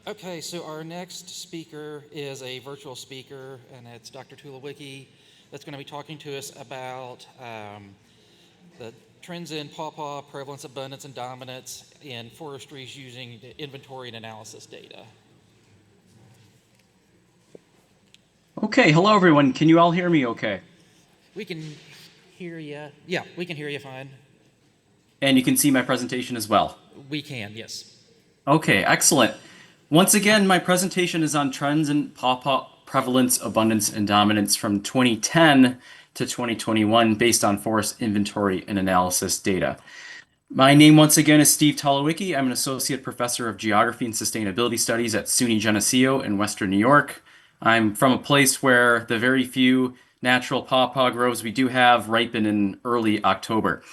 Okay, so our next speaker is a virtual speaker, and it's Dr. Tulowiecki that's going to be talking to us about the trends in pawpaw prevalence, abundance, and dominance in forestries using the inventory and analysis data. Okay, hello everyone. Can you all hear me okay? We can hear you. Yeah, we can hear you fine. And you can see my presentation as well. We can, yes. Okay, excellent. Once again, my presentation is on trends in pawpaw prevalence, abundance, and dominance from 2010 to 2021 based on forest inventory and analysis data. My name once again is Steve Tulowiecki. I'm an associate professor of geography and sustainability studies at SUNY Geneseo in Western New York. I'm from a place where the very few natural pawpaw groves we do have ripen in early October.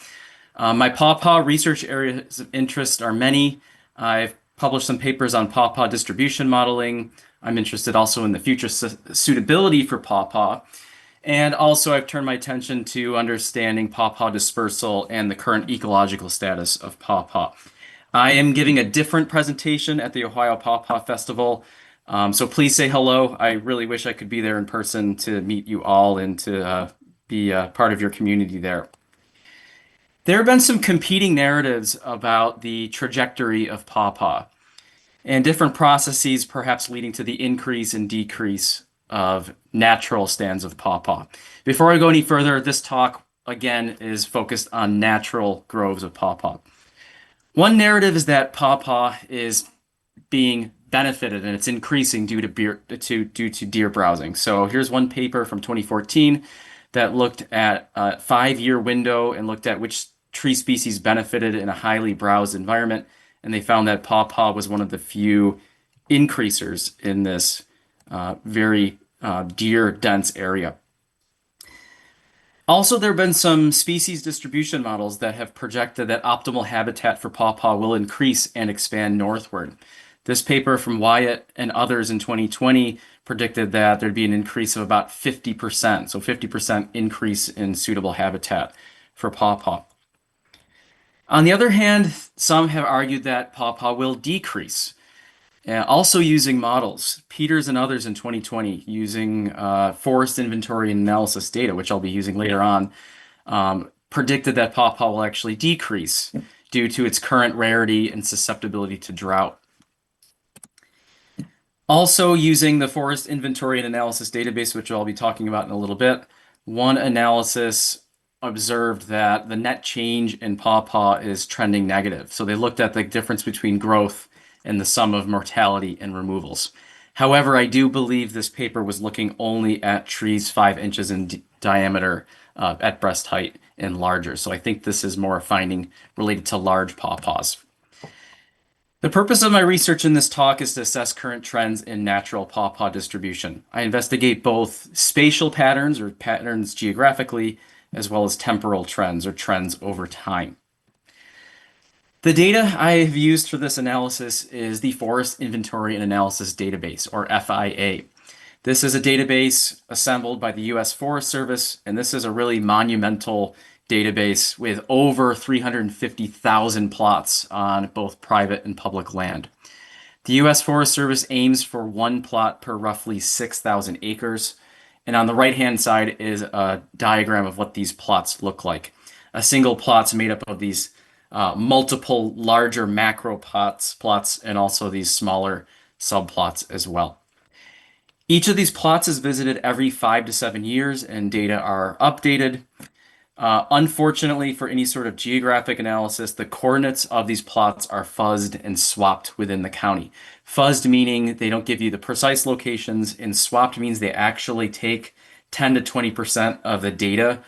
My pawpaw research areas of interest are many. I've published some papers on pawpaw distribution modeling. I'm interested also in the future suitability for pawpaw. And also, I've turned my attention to understanding pawpaw dispersal and the current ecological status of pawpaw. I am giving a different presentation at the Ohio Pawpaw Festival, so please say hello. I really wish I could be there in person to meet you all and to be part of your community there. There have been some competing narratives about the trajectory of pawpaw and different processes perhaps leading to the increase and decrease of natural stands of pawpaw. Before I go any further, this talk again is focused on natural groves of pawpaw. One narrative is that pawpaw is being benefited and it's increasing due to deer browsing. So here's one paper from 2014 that looked at a 5-year window and looked at which tree species benefited in a highly browsed environment, and they found that pawpaw was one of the few increasers in this very deer-dense area. Also, there have been some species distribution models that have projected that optimal habitat for pawpaw will increase and expand northward. This paper from Wyatt and others in 2020 predicted that there'd be an increase of about 50%, so 50% increase in suitable habitat for pawpaw. On the other hand, some have argued that pawpaw will decrease. Also using models, Peters and others in 2020 using forest inventory and analysis data, which I'll be using later on, predicted that pawpaw will actually decrease due to its current rarity and susceptibility to drought. Also using the forest inventory and analysis database, which I'll be talking about in a little bit, one analysis observed that the net change in pawpaw is trending negative. So they looked at the difference between growth and the sum of mortality and removals. However, I do believe this paper was looking only at trees 5 inches in diameter at breast height and larger. So I think this is more a finding related to large pawpaws. The purpose of my research in this talk is to assess current trends in natural pawpaw distribution. I investigate both spatial patterns or patterns geographically, as well as temporal trends or trends over time. The data I have used for this analysis is the Forest Inventory and Analysis Database, or FIA. This is a database assembled by the U.S. Forest Service, and this is a really monumental database with over 350,000 plots on both private and public land. The U.S. Forest Service aims for 1 plot per roughly 6,000 acres. And on the right-hand side is a diagram of what these plots look like. A single plot's made up of these multiple larger macro plots and also these smaller subplots as well. Each of these plots is visited every 5 to 7 years and data are updated. Unfortunately, for any sort of geographic analysis, the coordinates of these plots are fuzzed and swapped within the county. Fuzzed meaning they don't give you the precise locations, and swapped means they actually take 10 to 20% of the data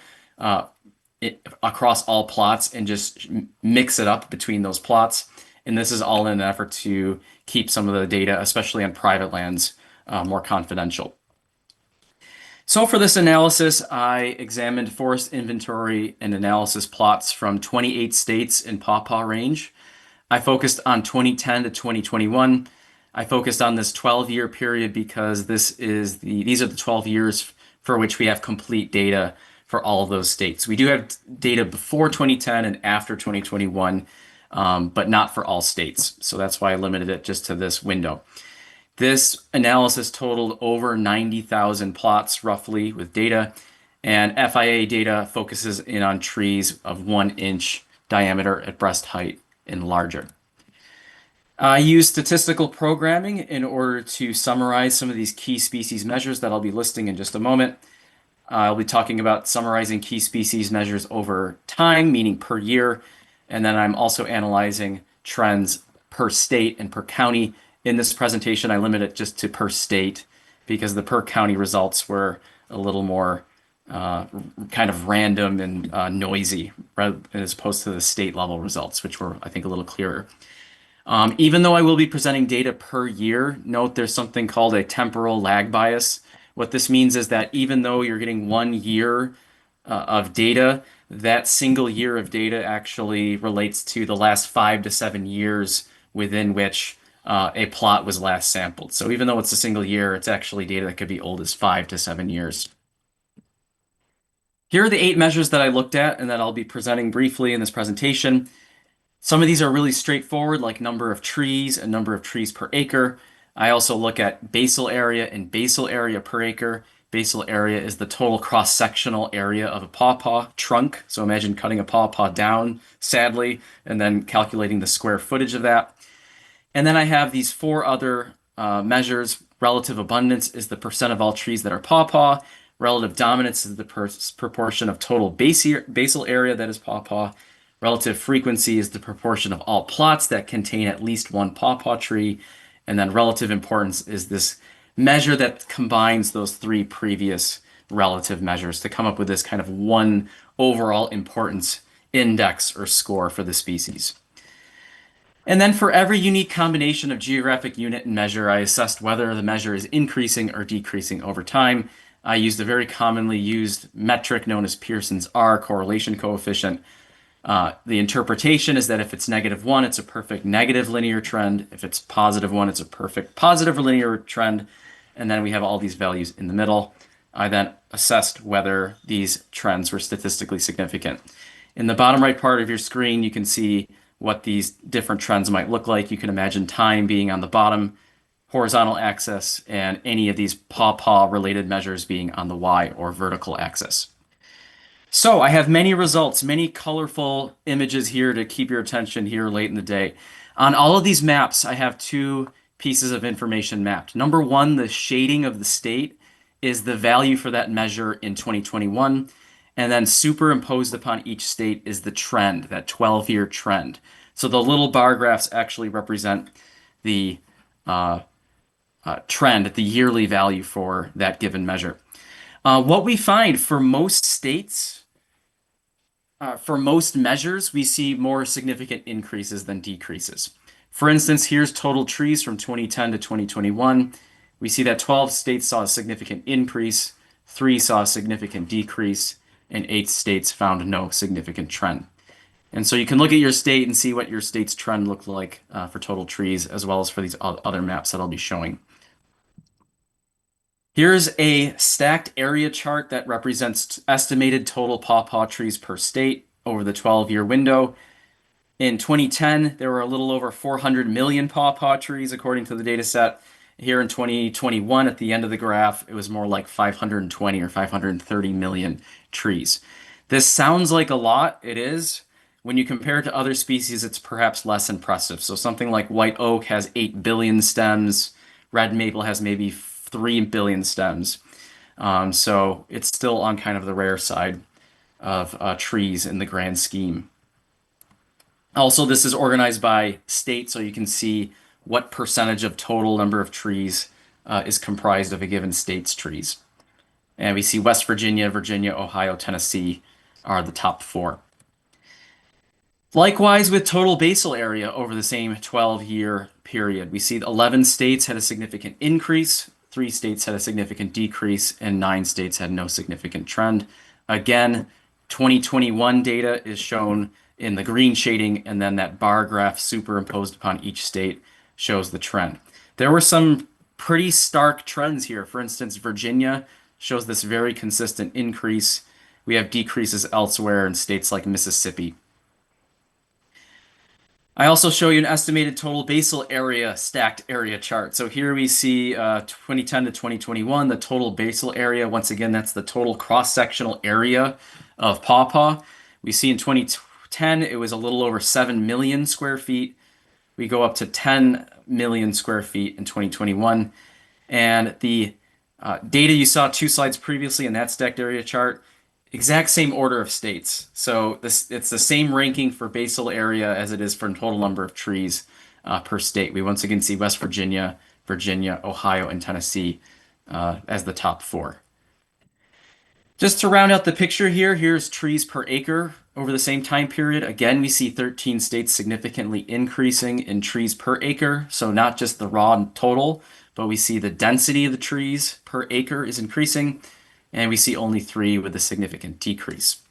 across all plots and just mix it up between those plots. And this is all in an effort to keep some of the data, especially on private lands, more confidential. So for this analysis, I examined forest inventory and analysis plots from 28 states in pawpaw range. I focused on 2010 to 2021. I focused on this 12-year period because these are the 12 years for which we have complete data for all of those states. We do have data before 2010 and after 2021, but not for all states. So that's why I limited it just to this window. This analysis totaled over 90,000 plots roughly with data, and FIA data focuses in on trees of 1 inch diameter at breast height and larger. I use statistical programming in order to summarize some of these key species measures that I'll be listing in just a moment. I'll be talking about summarizing key species measures over time, meaning per year, and then I'm also analyzing trends per state and per county. In this presentation, I limit it just to per state because the per county results were a little more kind of random and noisy as opposed to the state level results, which were, I think, a little clearer. Even though I will be presenting data per year, note there's something called a temporal lag bias. What this means is that even though you're getting 1 year of data, that single year of data actually relates to the last 5 to 7 years within which a plot was last sampled. So even though it's a single year, it's actually data that could be old as 5 to 7 years. Here are the 8 measures that I looked at and that I'll be presenting briefly in this presentation. Some of these are really straightforward, like number of trees and number of trees per acre. I also look at basal area and basal area per acre. Basal area is the total cross-sectional area of a pawpaw trunk. So imagine cutting a pawpaw down, sadly, and then calculating the square footage of that. And then I have these 4 other measures. Relative abundance is the percent of all trees that are pawpaw. Relative dominance is the proportion of total basal area that is pawpaw. Relative frequency is the proportion of all plots that contain at least one pawpaw tree. And then relative importance is this measure that combines those 3 previous relative measures to come up with this kind of one overall importance index or score for the species. And then for every unique combination of geographic unit and measure, I assessed whether the measure is increasing or decreasing over time. I used a very commonly used metric known as Pearson's R, correlation coefficient. The interpretation is that if it's -1, it's a perfect negative linear trend. If it's +1, it's a perfect positive linear trend. And then we have all these values in the middle. I then assessed whether these trends were statistically significant. In the bottom right part of your screen, you can see what these different trends might look like. You can imagine time being on the bottom horizontal axis and any of these pawpaw related measures being on the Y or vertical axis. So I have many results, many colorful images here to keep your attention here late in the day. On all of these maps, I have 2 pieces of information mapped. Number 1, the shading of the state is the value for that measure in 2021. And then superimposed upon each state is the trend, that 12-year trend. So the little bar graphs actually represent the trend, the yearly value for that given measure. What we find for most states, for most measures, we see more significant increases than decreases. For instance, here's total trees from 2010 to 2021. We see that 12 states saw a significant increase, 3 saw a significant decrease, and 8 states found no significant trend. And so you can look at your state and see what your state's trend looked like for total trees, as well as for these other maps that I'll be showing. Here's a stacked area chart that represents estimated total pawpaw trees per state over the 12-year window. In 2010, there were a little over 400 million pawpaw trees, according to the data set. Here in 2021, at the end of the graph, it was more like 520 or 530 million trees. This sounds like a lot. It is. When you compare it to other species, it's perhaps less impressive. So something like white oak has 8 billion stems. Red maple has maybe 3 billion stems. So it's still on kind of the rare side of trees in the grand scheme. Also, this is organized by state, so you can see what percentage of total number of trees is comprised of a given state's trees. And we see West Virginia, Ohio, Tennessee are the top 4. Likewise, with total basal area over the same 12-year period, we see 11 states had a significant increase, 3 states had a significant decrease, and 9 states had no significant trend. Again, 2021 data is shown in the green shading, and then that bar graph superimposed upon each state shows the trend. There were some pretty stark trends here. For instance, Virginia shows this very consistent increase. We have decreases elsewhere in states like Mississippi. I also show you an estimated total basal area stacked area chart. So here we see 2010 to 2021, the total basal area. Once again, that's the total cross-sectional area of Pawpaw. We see in 2010, it was a little over 7 million square feet. We go up to 10 million square feet in 2021. And the data you saw 2 slides previously in that stacked area chart, exact same order of states. So it's the same ranking for basal area as it is for total number of trees per state. We once again see West Virginia, Virginia, Ohio, and Tennessee as the top four. Just to round out the picture here, here's trees per acre over the same time period. Again, we see 13 states significantly increasing in trees per acre. So not just the raw total, but we see the density of the trees per acre is increasing, and we see only 3 with a significant decrease.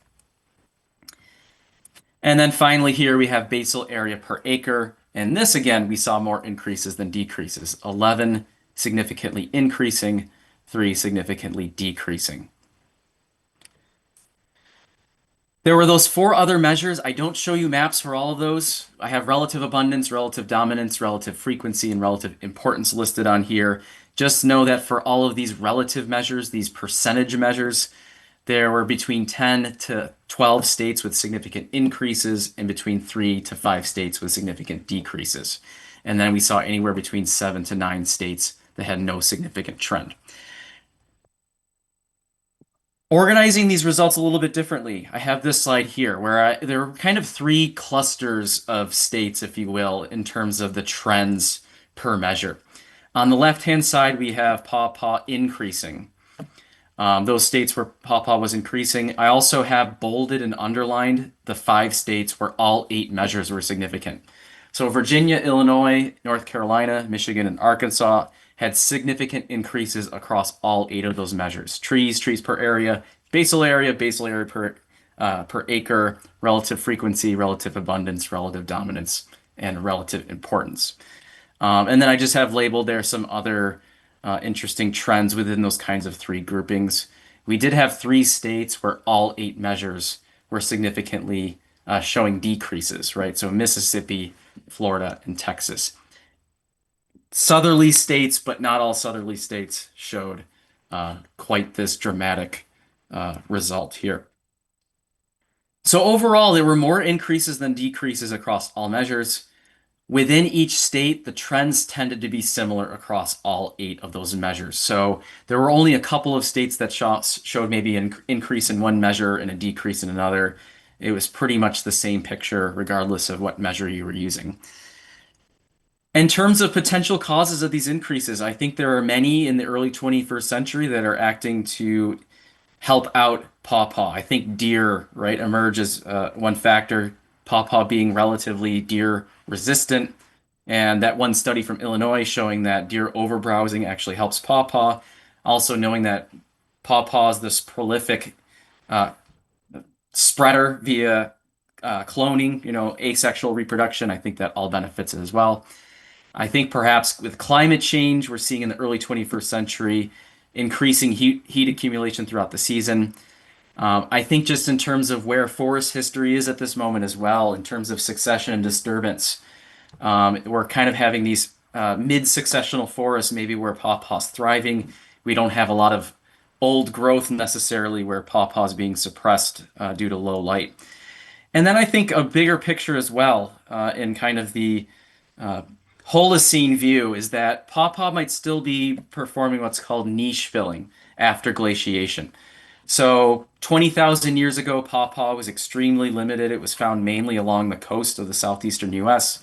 And then finally here we have basal area per acre. And this again, we saw more increases than decreases. 11 significantly increasing, 3 significantly decreasing. There were those 4 other measures. I don't show you maps for all of those. I have relative abundance, relative dominance, relative frequency, and relative importance listed on here. Just know that for all of these relative measures, these percentage measures, there were between 10 to 12 states with significant increases and between 3 to 5 states with significant decreases. And then we saw anywhere between 7 to 9 states that had no significant trend. Organizing these results a little bit differently, I have this slide here where there are kind of 3 clusters of states, if you will, in terms of the trends per measure. On the left-hand side, we have Pawpaw increasing. Those states where Pawpaw was increasing. I also have bolded and underlined the 5 states where all 8 measures were significant. So Virginia, Illinois, North Carolina, Michigan, and Arkansas had significant increases across all 8 of those measures. Trees per area, basal area per acre, relative frequency, relative abundance, relative dominance, and relative importance. And then I just have labeled there some other interesting trends within those kinds of 3 groupings. We did have 3 states where all 8 measures were significantly showing decreases, right? So Mississippi, Florida, and Texas. Southerly states, but not all southerly states showed quite this dramatic result here. So overall, there were more increases than decreases across all measures. Within each state, the trends tended to be similar across all 8 of those measures. So there were only a couple of states that showed maybe an increase in one measure and a decrease in another. It was pretty much the same picture regardless of what measure you were using. In terms of potential causes of these increases, I think there are many in the early 21st century that are acting to help out Pawpaw. I think deer, right, emerge as one factor, Pawpaw being relatively deer resistant. And that one study from Illinois showing that deer overbrowsing actually helps Pawpaw. Also knowing that Pawpaw is this prolific spreader via cloning, asexual reproduction. I think that all benefits it as well. I think perhaps with climate change, we're seeing in the early 21st century increasing heat accumulation throughout the season. I think just in terms of where forest history is at this moment as well, in terms of succession and disturbance, we're kind of having these mid-successional forests, maybe where Pawpaw's thriving. We don't have a lot of old growth necessarily where Pawpaw's being suppressed due to low light. And then I think a bigger picture as well in kind of the Holocene view is that Pawpaw might still be performing what's called niche filling after glaciation. So 20,000 years ago, Pawpaw was extremely limited. It was found mainly along the coast of the southeastern U.S.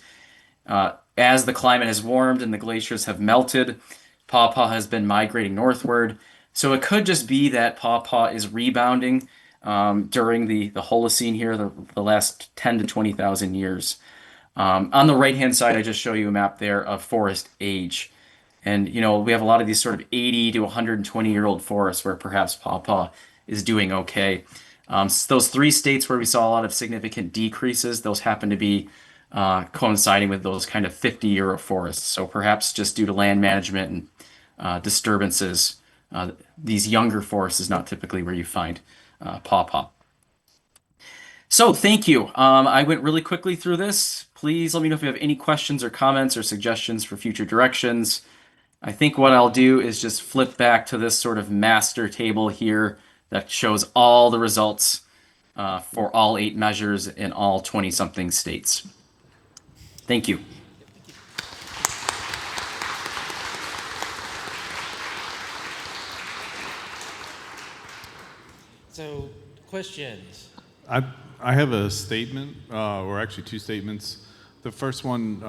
As the climate has warmed and the glaciers have melted, Pawpaw has been migrating northward. So it could just be that Pawpaw is rebounding during the Holocene here, the last 10 to 20,000 years. On the right-hand side, I just show you a map there of forest age. And, we have a lot of these sort of 80 to 120-year-old forests where perhaps Pawpaw is doing okay. Those 3 states where we saw a lot of significant decreases, those happen to be coinciding with those kind of 50-year-old forests. So perhaps just due to land management and disturbances, these younger forests is not typically where you find Pawpaw. So thank you. I went really quickly through this. Please let me know if you have any questions or comments or suggestions for future directions. I think what I'll do is just flip back to this sort of master table here that shows all the results for all 8 measures in all 20-something states. Thank you. So, questions? I, I have a statement, or actually 2 statements. The first one,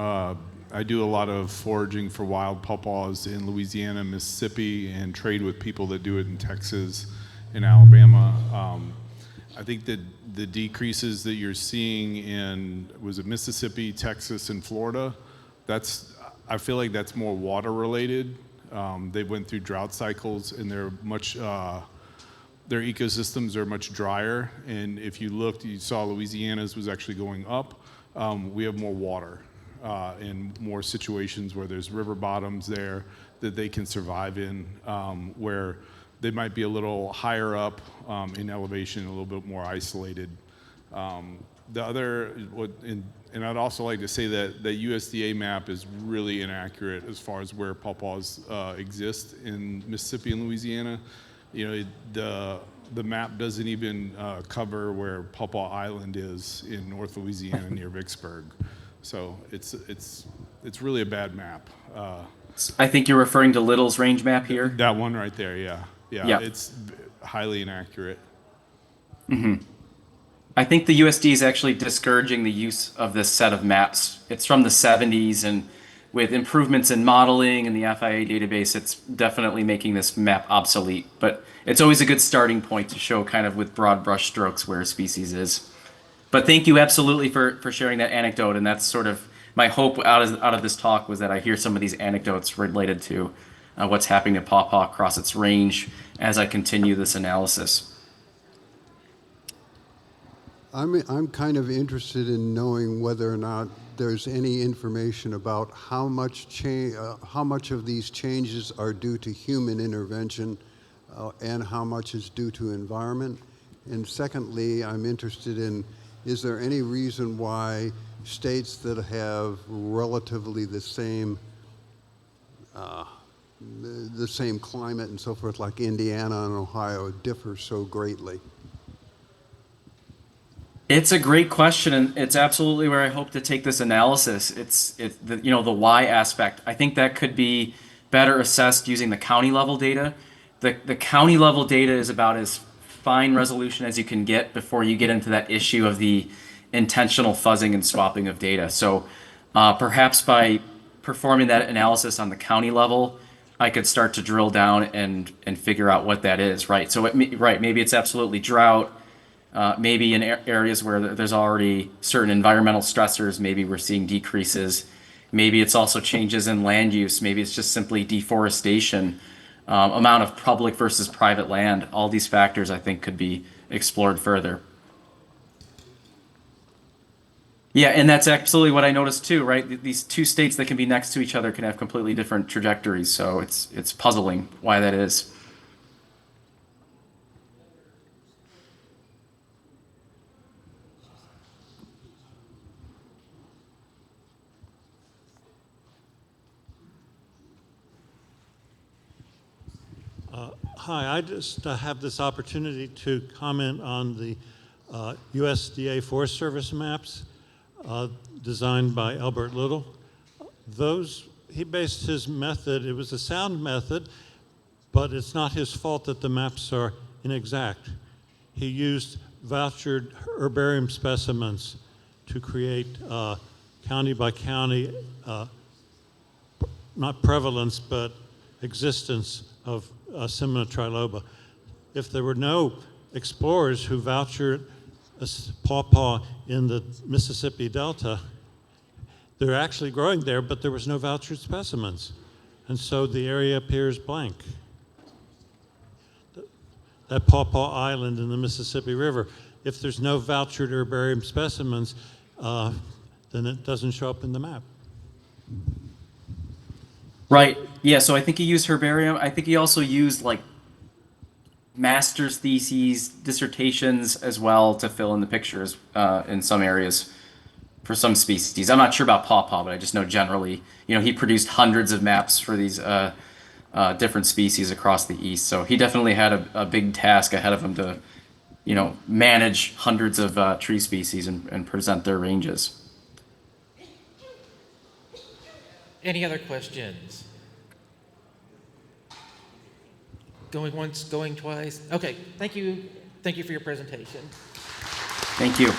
I do a lot of foraging for wild pawpaws in Louisiana, Mississippi, and trade with people that do it in Texas and Alabama. I think that the decreases that you're seeing in, was it Mississippi, Texas, and Florida? I feel like that's more water related. They went through drought cycles and they're much, their ecosystems are much drier. And if you looked, you saw Louisiana's was actually going up. We have more water and more situations where there's river bottoms there that they can survive in, where they might be a little higher up in elevation, a little bit more isolated. The other, and I'd also like to say that the USDA map is really inaccurate as far as where pawpaws exist in Mississippi and Louisiana. You know, the map doesn't even cover where Pawpaw Island is in North Louisiana near Vicksburg. So it's really a bad map. I think you're referring to Little's range map here. That one right there, yeah. Yeah. It's highly inaccurate. I think the USD is actually discouraging the use of this set of maps. It's from the 70s, and with improvements in modeling and the FIA database, it's definitely making this map obsolete. But it's always a good starting point to show kind of with broad brush strokes where a species is. But thank you absolutely for sharing that anecdote, and that's sort of my hope out of this talk, was that I hear some of these anecdotes related to what's happening to pawpaw across its range as I continue this analysis. I'm kind of interested in knowing whether or not there's any information about how much of these changes are due to human intervention and how much is due to environment. And secondly, I'm interested in, is there any reason why states that have relatively the same climate and so forth, like Indiana and Ohio, differ so greatly? It's a great question, and it's absolutely where I hope to take this analysis. It's the why aspect. I think that could be better assessed using the county level data. The county level data is about as fine resolution as you can get before you get into that issue of the intentional fuzzing and swapping of data. So perhaps by performing that analysis on the county level, I could start to drill down and figure out what that is, right? So maybe it's absolutely drought. Maybe in areas where there's already certain environmental stressors, maybe we're seeing decreases. Maybe it's also changes in land use. Maybe it's just simply deforestation, amount of public versus private land. All these factors, I think, could be explored further. Yeah, and that's absolutely what I noticed too, right? These 2 states that can be next to each other can have completely different trajectories. So it's puzzling why that is. Hi, I just have this opportunity to comment on the USDA Forest Service maps designed by Albert Little. He based his method, it was a sound method, but it's not his fault that the maps are inexact. He used vouchered herbarium specimens to create county by county, not prevalence, but existence of Simna triloba. If there were no explorers who vouchered a pawpaw in the Mississippi Delta, they're actually growing there, but there was no vouchered specimens. And so the area appears blank. That Pawpaw Island in the Mississippi River, if there's no vouchered herbarium specimens, then it doesn't show up in the map. Right. Yeah. So I think he used herbarium. I think he also used like master's theses, dissertations as well to fill in the pictures in some areas for some species. I'm not sure about Pawpaw, but I just know generally, he produced hundreds of maps for these different species across the East. So he definitely had a big task ahead of him to, manage hundreds of tree species and present their ranges. Any other questions? Going once, going twice? Okay, thank you. Thank you for your presentation. Thank you.